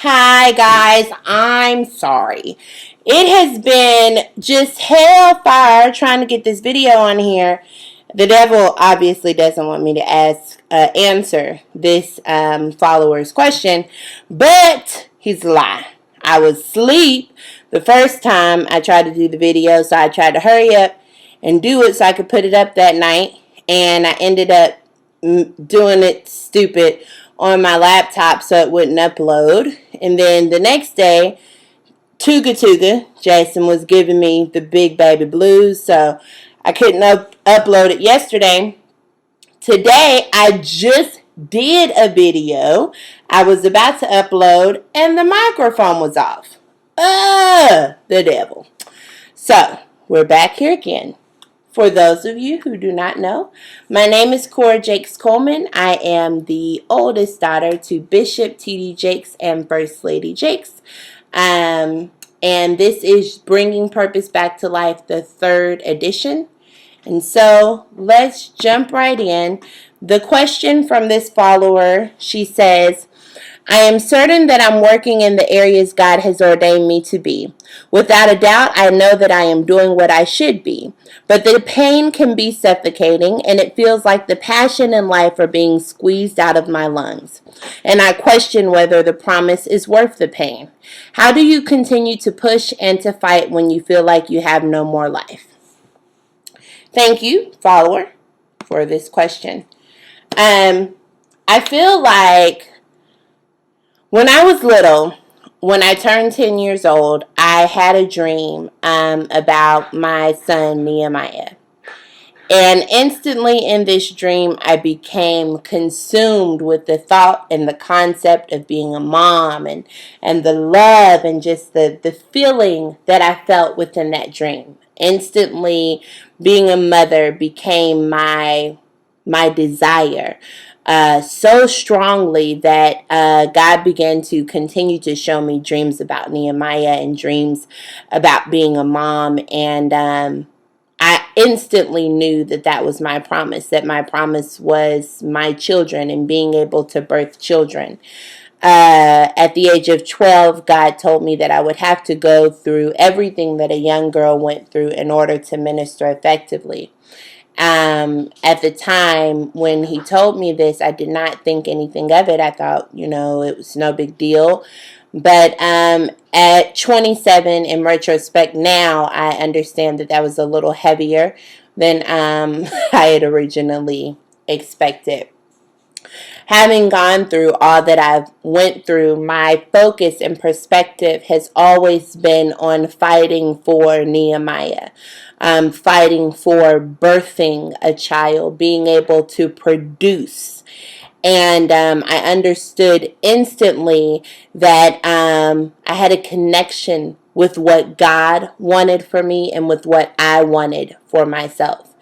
Hi guys, I'm sorry. It has been just hellfire trying to get this video on here. The devil obviously doesn't want me to answer this follower's question, but he's a lie. I was asleep the first time I tried to do the video, so I tried to hurry up and do it so I could put it up that night, and I ended up doing it stupid on my laptop so it wouldn't upload. And then the next day, Tuga Jason was giving me the big baby blues, so I couldn't upload it yesterday. Today, I just did a video I was about to upload, and the microphone was off. The devil. So, we're back here again. For those of you who do not know, my name is Cora Coleman. I am the oldest daughter to Bishop T.D. Jakes and First Lady Jakes. And this is Bringing Purpose Back to Life, the 3rd edition. And so let's jump right in. The question from this follower, she says, I am certain that I'm working in the areas God has ordained me to be. Without a doubt, I know that I am doing what I should be. But the pain can be suffocating, and it feels like the passion and life are being squeezed out of my lungs. And I question whether the promise is worth the pain. How do you continue to push and to fight when you feel like you have no more life? Thank you, follower, for this question. I feel like when I was little, when I turned 10 years old, I had a dream about my son, Nehemiah. And instantly in this dream, I became consumed with the thought and the concept of being a mom and the love and just the feeling that I felt within that dream. Instantly, being a mother became my desire. So strongly that God began to continue to show me dreams about Nehemiah and dreams about being a mom. And I instantly knew that that was my promise, that my promise was my children and being able to birth children. At the age of 12, God told me that I would have to go through everything that a young girl went through in order to minister effectively. At the time when he told me this, I did not think anything of it. I thought, it was no big deal. But at 27, in retrospect now, I understand that that was a little heavier than I had originally expected. Having gone through all that I've went through, my focus and perspective has always been on fighting for Nehemiah. Fighting for birthing a child, being able to produce. And I understood instantly that I had a connection with what God wanted for me and with what I wanted for myself.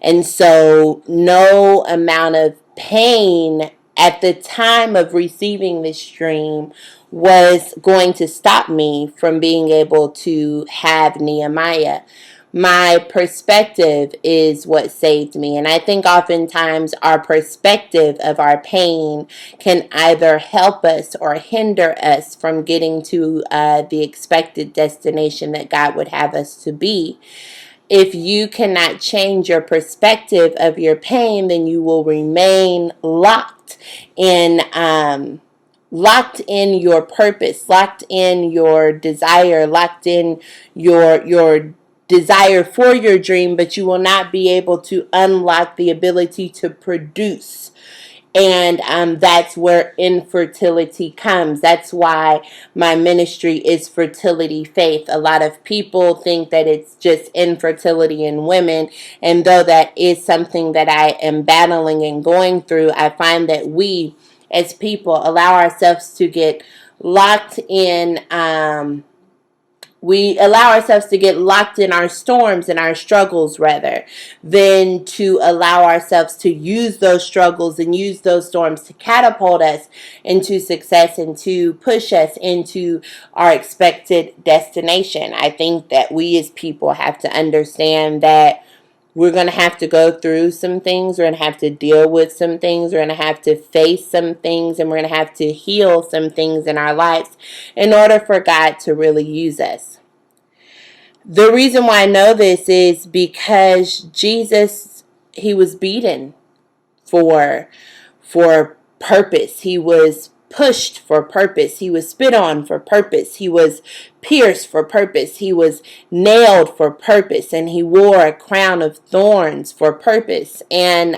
And so no amount of pain at the time of receiving this dream was going to stop me from being able to have Nehemiah. My perspective is what saved me. And I think oftentimes our perspective of our pain can either help us or hinder us from getting to the expected destination that God would have us to be. If you cannot change your perspective of your pain, then you will remain locked in your purpose, locked in your desire, locked in your desire for your dream, but you will not be able to unlock the ability to produce. And that's where infertility comes. That's why my ministry is fertility faith. A lot of people think that it's just infertility in women. And though that is something that I am battling and going through, I find that we as people allow ourselves to get locked in our storms and our struggles rather than to allow ourselves to use those struggles and use those storms to catapult us into success and to push us into our expected destination. I think that we as people have to understand that We're going to have to go through some things. We're going to have to deal with some things. We're going to have to face some things. And we're going to have to heal some things in our lives in order for God to really use us. The reason why I know this is because Jesus, he was beaten for purpose. He was pushed for purpose. He was spit on for purpose. He was pierced for purpose. He was nailed for purpose. And he wore a crown of thorns for purpose. And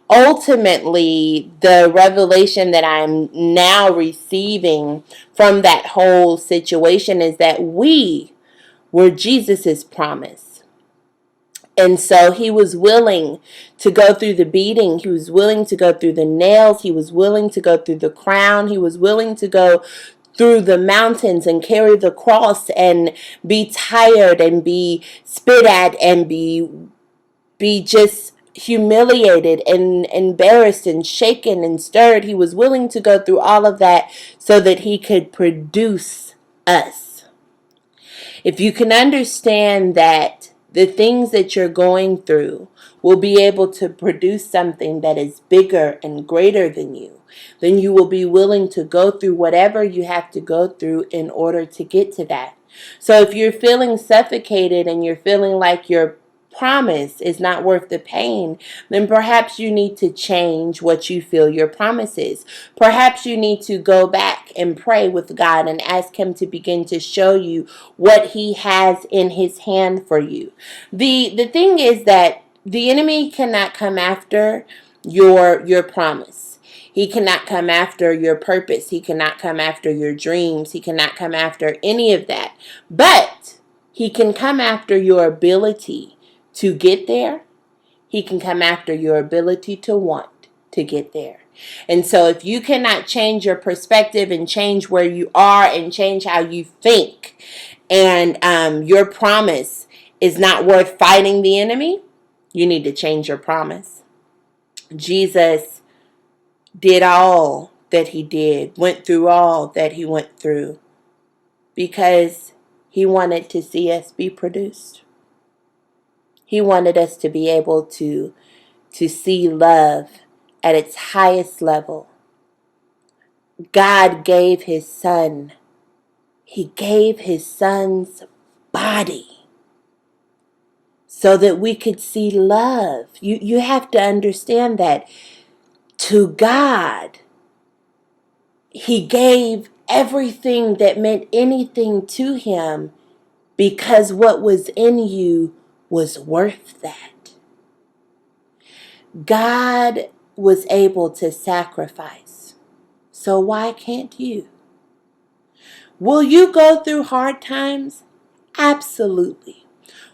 ultimately, the revelation that I'm now receiving from that whole situation is that we were Jesus's promise. And so he was willing to go through the beating. He was willing to go through the nails. He was willing to go through the crown. He was willing to go through the mountains and carry the cross and be tired and be spit at and be just humiliated and embarrassed and shaken and stirred. He was willing to go through all of that so that he could produce us. If you can understand that the things that you're going through will be able to produce something that is bigger and greater than you, then you will be willing to go through whatever you have to go through in order to get to that. So if you're feeling suffocated and you're feeling like your promise is not worth the pain, then perhaps you need to change what you feel your promise is. Perhaps you need to go back and pray with God and ask him to begin to show you what he has in his hand for you. The thing is that the enemy cannot come after your promise. He cannot come after your purpose. He cannot come after your dreams. He cannot come after any of that. But he can come after your ability to get there. He can come after your ability to want to get there. And so if you cannot change your perspective and change where you are and change how you think, and your promise is not worth fighting the enemy, you need to change your promise. Jesus did all that he did, went through all that he went through, because he wanted to see us be produced. He wanted us to be able to see love at its highest level. God gave his son. He gave his son's body so that we could see love. You have to understand that to God, he gave everything that meant anything to him because what was in you was worth that. God was able to sacrifice. So why can't you? Will you go through hard times? Absolutely.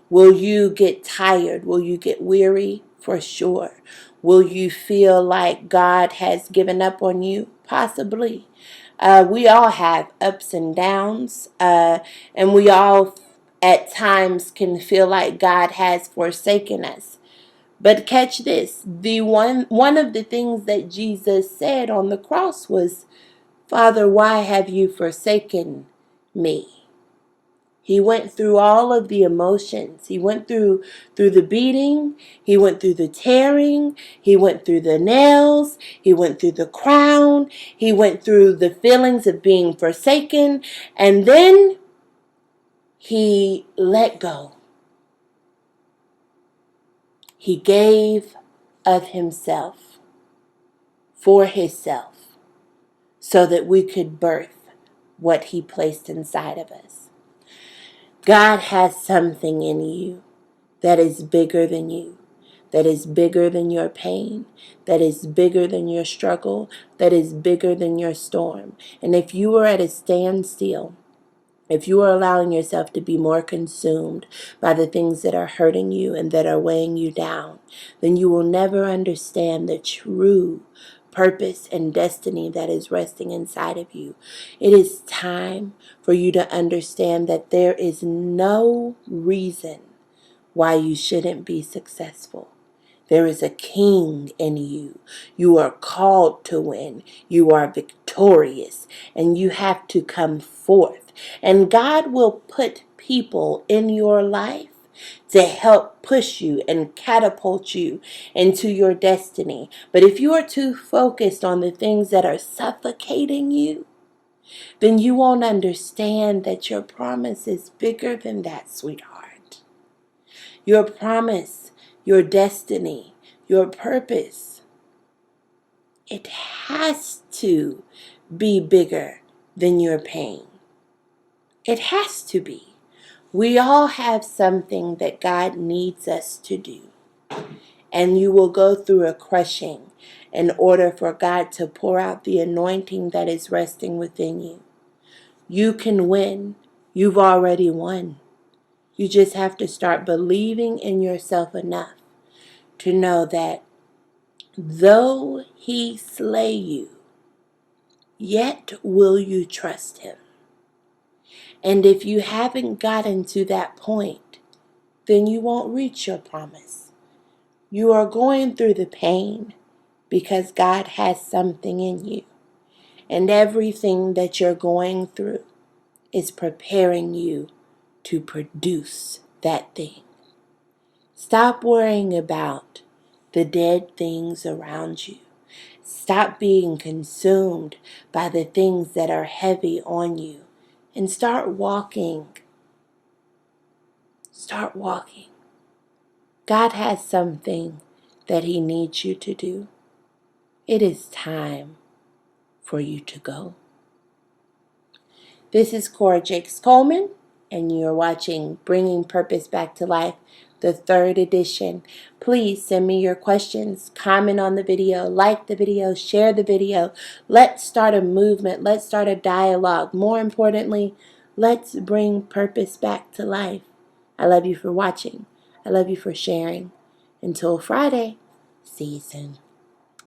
Will you get tired? Will you get weary? For sure. Will you feel like God has given up on you? Possibly. We all have ups and downs, and we all at times can feel like God has forsaken us. But catch this, one of the things that Jesus said on the cross was, Father, why have you forsaken me? He went through all of the emotions. He went through the beating. He went through the tearing. He went through the nails. He went through the crown. He went through the feelings of being forsaken. And then he let go. He gave of himself for himself so that we could birth what he placed inside of us. God has something in you that is bigger than you, that is bigger than your pain, that is bigger than your struggle, that is bigger than your storm. And if you are at a standstill, if you are allowing yourself to be more consumed by the things that are hurting you and that are weighing you down, then you will never understand the true purpose and destiny that is resting inside of you. It is time for you to understand that there is no reason why you shouldn't be successful. There is a king in you. You are called to win. You are victorious. And you have to come forth. And God will put people in your life to help push you and catapult you into your destiny. But if you are too focused on the things that are suffocating you, then you won't understand that your promise is bigger than that, sweetheart. Your promise, your destiny, your purpose, it has to be bigger than your pain. It has to be. We all have something that God needs us to do. And you will go through a crushing in order for God to pour out the anointing that is resting within you. You can win. You've already won. You just have to start believing in yourself enough to know that though he slay you, yet will you trust him. And if you haven't gotten to that point, then you won't reach your promise. You are going through the pain because God has something in you. And everything that you're going through is preparing you to produce that thing. Stop worrying about the dead things around you. Stop being consumed by the things that are heavy on you. And start walking. Start walking. God has something that he needs you to do. It is time for you to go. This is Cora Jakes Coleman, and you're watching Bringing Purpose Back to Life, the 3rd edition. Please send me your questions, comment on the video, like the video, share the video. Let's start a movement. Let's start a dialogue. More importantly, let's bring purpose back to life. I love you for watching. I love you for sharing. Until Friday, see you soon.